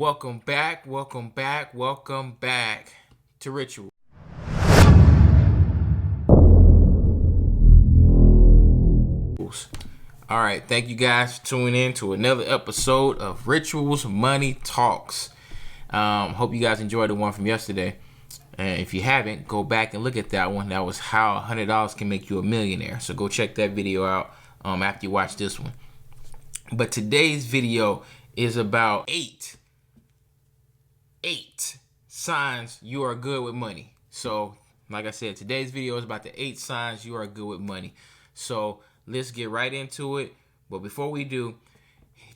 Welcome back to Rituals. All right, thank you guys for tuning in to another episode of Rituals Money Talks. Hope you guys enjoyed the one from yesterday. And if you haven't, go back and look at that one. That was how $100 can make you a millionaire. So go check that video out after you watch this one. But today's video is about eight signs you are good with money. So, like I said, today's video is about the 8 signs you are good with money. So, let's get right into it. But before we do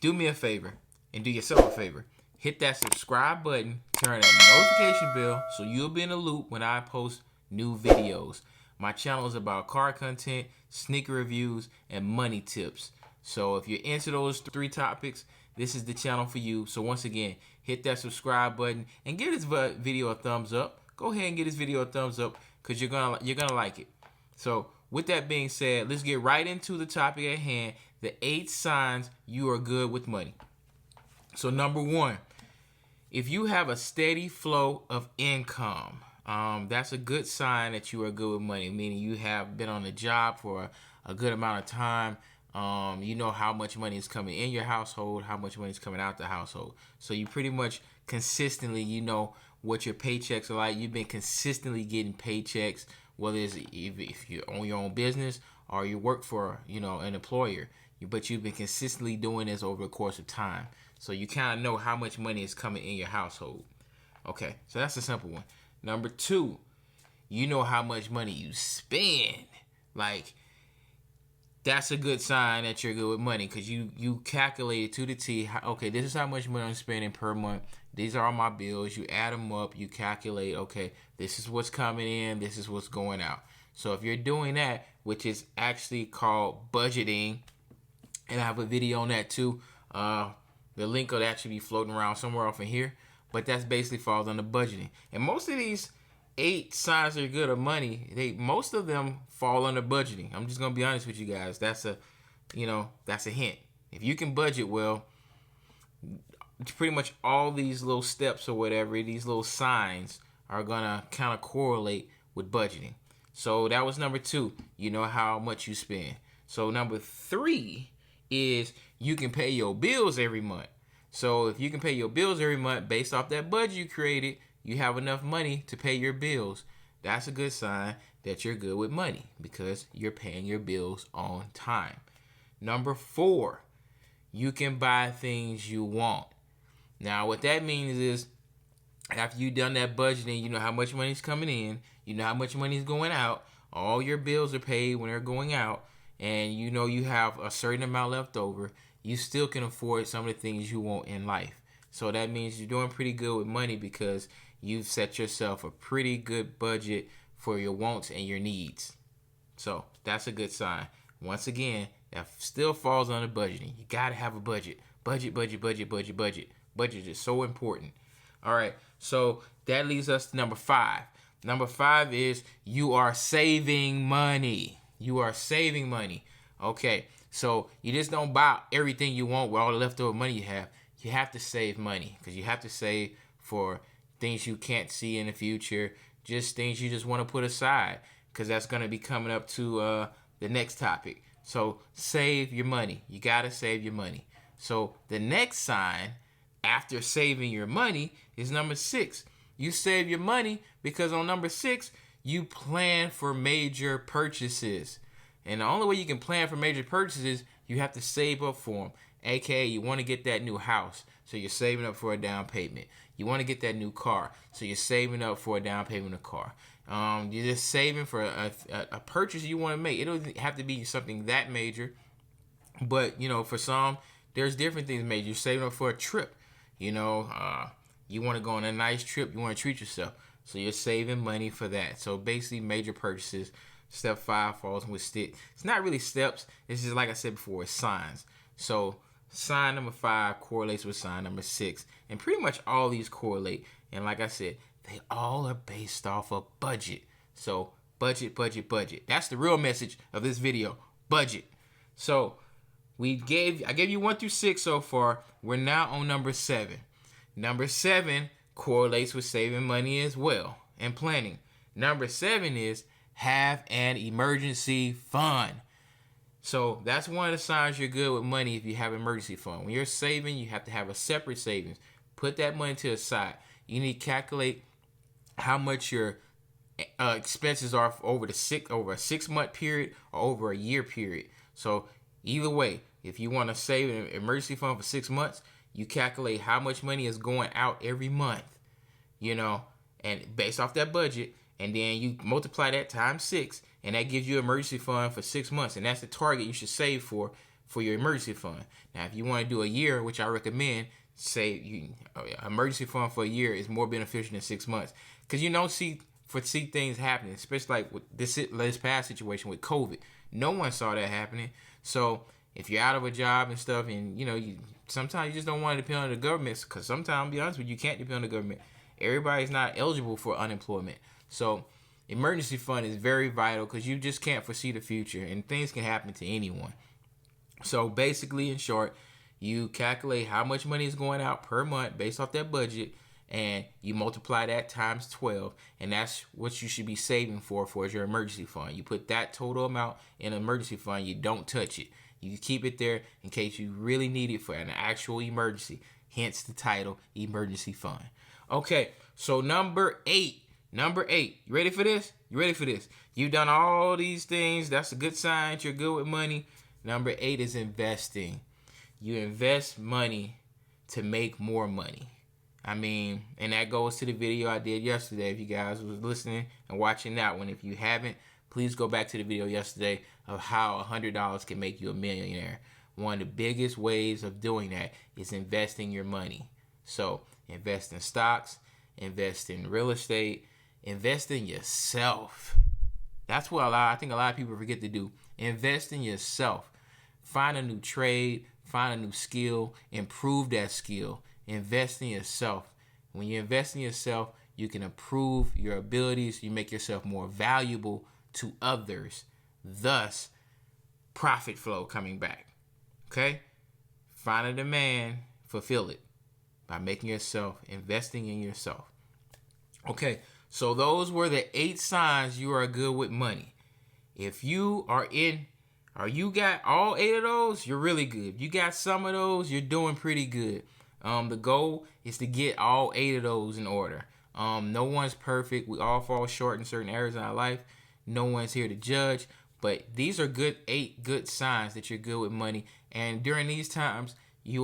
me a favor and do yourself a favor. Hit that subscribe button, turn that notification bell so you'll be in the loop when I post new videos. My channel is about car content, sneaker reviews, and money tips. So if you're into those 3 topics, this is the channel for you. So once again, hit that subscribe button and give this video a thumbs up. Go ahead and give this video a thumbs up because you're gonna like it. So with that being said, let's get right into the topic at hand, the 8 signs you are good with money. So number 1, if you have a steady flow of income, that's a good sign that you are good with money, meaning you have been on a job for a good amount of time. You know how much money is coming in your household, how much money is coming out the household. So you pretty much consistently, you know what your paychecks are like. You've been consistently getting paychecks, whether it's if you own your own business or you work for, an employer. But you've been consistently doing this over the course of time. So you kind of know how much money is coming in your household. Okay, so that's a simple one. Number 2, you know how much money you spend. Like, that's a good sign that you're good with money because you calculate it to the T. Okay, this is how much money I'm spending per month. These are all my bills. You add them up. You calculate, okay, this is what's coming in. This is what's going out. So if you're doing that, which is actually called budgeting, and I have a video on that too. The link will actually be floating around somewhere off in here. But that's basically falls under budgeting. And most of these 8 signs are good of money, most of them fall under budgeting. I'm just gonna be honest with you guys. That's a hint. If you can budget well, pretty much all these little steps or whatever, these little signs are gonna kind of correlate with budgeting. So that was number 2. You know how much you spend. So number 3 is you can pay your bills every month. So if you can pay your bills every month based off that budget you created, you have enough money to pay your bills. That's a good sign that you're good with money because you're paying your bills on time. Number 4, you can buy things you want. Now, what that means is after you've done that budgeting, you know how much money is coming in, you know how much money is going out, all your bills are paid when they're going out, and you know you have a certain amount left over, you still can afford some of the things you want in life. So that means you're doing pretty good with money because you've set yourself a pretty good budget for your wants and your needs. So that's a good sign. Once again, that still falls under budgeting. You got to have a budget. Budget. Budget is so important. All right, so that leads us to number 5. Number 5 is you are saving money. You are saving money. Okay, so you just don't buy everything you want with all the leftover money you have. You have to save money because you have to save for things you can't see in the future, just things you just want to put aside because that's going to be coming up to the next topic. So save your money. You got to save your money. So the next sign after saving your money is number 6. You save your money because on number 6, you plan for major purchases. And the only way you can plan for major purchases, you have to save up for them. AKA, you want to get that new house, so you're saving up for a down payment. You want to get that new car, so you're saving up for a down payment of a car. You're just saving for a purchase you want to make. It doesn't have to be something that major, but, for some, there's different things major. You're saving up for a trip. You want to go on a nice trip. You want to treat yourself, so you're saving money for that. So basically, major purchases. Step 5 falls with stick. It's not really steps. It's just like I said before, it's signs. So sign number 5 correlates with sign number 6. And pretty much all these correlate. And like I said, they all are based off of budget. So budget. That's the real message of this video. Budget. So I gave you 1 through 6 so far. We're now on number 7. Number 7 correlates with saving money as well and planning. Number 7 is have an emergency fund. So that's one of the signs you're good with money if you have an emergency fund. When you're saving, you have to have a separate savings. Put that money to the side. You need to calculate how much your expenses are over a 6-month period or over a year period. So either way, if you want to save an emergency fund for 6 months, you calculate how much money is going out every month, and based off that budget, and then you multiply that times 6, and that gives you an emergency fund for 6 months, and that's the target you should save for your emergency fund. Now, if you want to do a year, which I recommend, emergency fund for a year is more beneficial than 6 months, because you don't see things happening, especially like with this past situation with COVID. No one saw that happening. So if you're out of a job and stuff, and sometimes you just don't want to depend on the government, because sometimes, to be honest with you, can't depend on the government. Everybody's not eligible for unemployment. So emergency fund is very vital, because you just can't foresee the future, and things can happen to anyone. So basically, in short, you calculate how much money is going out per month based off that budget, and you multiply that times 12, and that's what you should be saving for your emergency fund. You put that total amount in an emergency fund. You don't touch it. You keep it there in case you really need it for an actual emergency. Hence the title, emergency fund. Okay, so number 8. You ready for this? You've done all these things. That's a good sign you're good with money. Number 8 is investing. You invest money to make more money. And that goes to the video I did yesterday. If you guys was listening and watching that one, if you haven't, please go back to the video yesterday of how $100 can make you a millionaire. One of the biggest ways of doing that is investing your money. So invest in stocks, invest in real estate, invest in yourself. That's what I think a lot of people forget to do. Invest in yourself. Find a new trade, find a new skill, improve that skill. Invest in yourself. When you invest in yourself, you can improve your abilities. You make yourself more valuable to others. Thus, profit flow coming back. Okay? Find a demand, fulfill it by investing in yourself. Okay, so those were the 8 signs you are good with money. If you got all 8 of those, you're really good. If you got some of those, you're doing pretty good. The goal is to get all 8 of those in order. No one's perfect. We all fall short in certain areas in our life. No one's here to judge. But these are 8 good signs that you're good with money. And during these times, we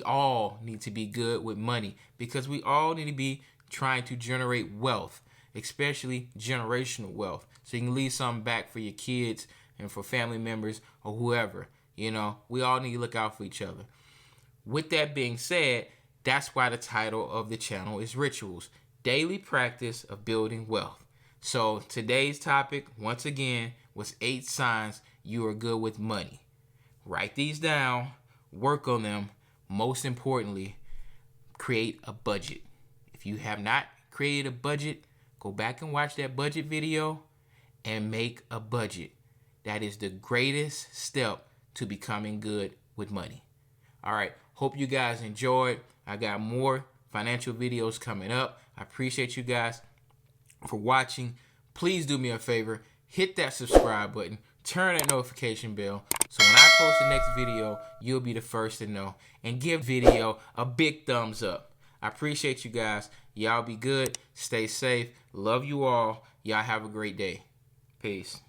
all need to be good with money, because we all need to be trying to generate wealth, especially generational wealth, so you can leave something back for your kids and for family members or whoever. We all need to look out for each other. With that being said, that's why the title of the channel is Rituals, Daily Practice of Building Wealth. So today's topic, once again, was 8 signs you are good with money. Write these down, work on them. Most importantly, create a budget. If you have not created a budget, go back and watch that budget video and make a budget. That is the greatest step to becoming good with money. All right. Hope you guys enjoyed. I got more financial videos coming up. I appreciate you guys for watching. Please do me a favor. Hit that subscribe button. Turn that notification bell, so when I post the next video, you'll be the first to know. And give video a big thumbs up. I appreciate you guys. Y'all be good. Stay safe. Love you all. Y'all have a great day. Peace.